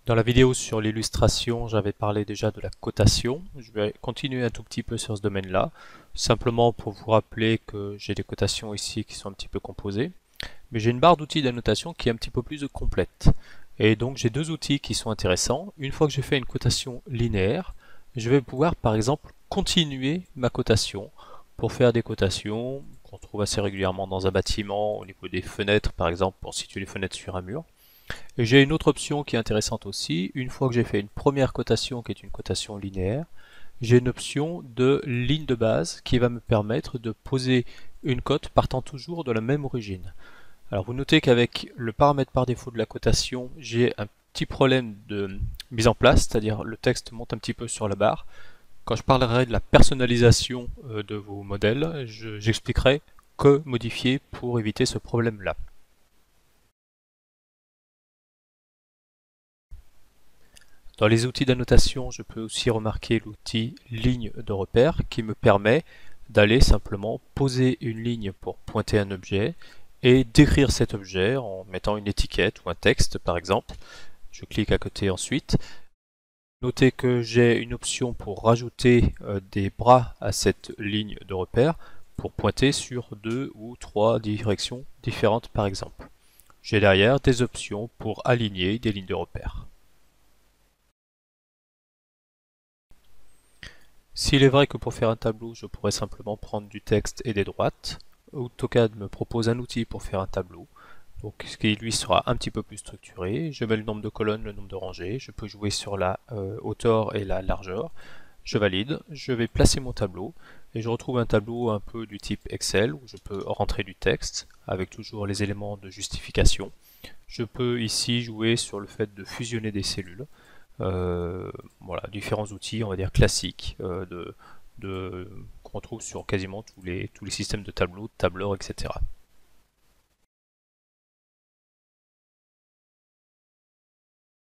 Dans la vidéo sur l'illustration, j'avais parlé déjà de la cotation. Je vais continuer un tout petit peu sur ce domaine-là, simplement pour vous rappeler que j'ai des cotations ici qui sont un petit peu composées. Mais j'ai une barre d'outils d'annotation qui est un petit peu plus complète. Et donc j'ai deux outils qui sont intéressants. Une fois que j'ai fait une cotation linéaire, je vais pouvoir par exemple continuer ma cotation pour faire des cotations qu'on trouve assez régulièrement dans un bâtiment, au niveau des fenêtres par exemple, pour situer les fenêtres sur un mur. Et j'ai une autre option qui est intéressante aussi. Une fois que j'ai fait une première cotation qui est une cotation linéaire, j'ai une option de ligne de base qui va me permettre de poser une cote partant toujours de la même origine. Alors vous notez qu'avec le paramètre par défaut de la cotation, j'ai un petit problème de mise en place, c'est-à-dire le texte monte un petit peu sur la barre. Quand je parlerai de la personnalisation de vos modèles, j'expliquerai que modifier pour éviter ce problème-là. Dans les outils d'annotation, je peux aussi remarquer l'outil ligne de repère qui me permet d'aller simplement poser une ligne pour pointer un objet et décrire cet objet en mettant une étiquette ou un texte par exemple. Je clique à côté ensuite. Notez que j'ai une option pour rajouter des bras à cette ligne de repère pour pointer sur deux ou trois directions différentes par exemple. J'ai derrière des options pour aligner des lignes de repère. S'il est vrai que pour faire un tableau, je pourrais simplement prendre du texte et des droites, AutoCAD me propose un outil pour faire un tableau, donc ce qui lui sera un petit peu plus structuré. Je mets le nombre de colonnes, le nombre de rangées, je peux jouer sur la hauteur et la largeur. Je valide, je vais placer mon tableau et je retrouve un tableau un peu du type Excel où je peux rentrer du texte avec toujours les éléments de justification. Je peux ici jouer sur le fait de fusionner des cellules. Voilà, différents outils, on va dire classiques, qu'on trouve sur quasiment tous les systèmes de tableaux, de tableurs, etc.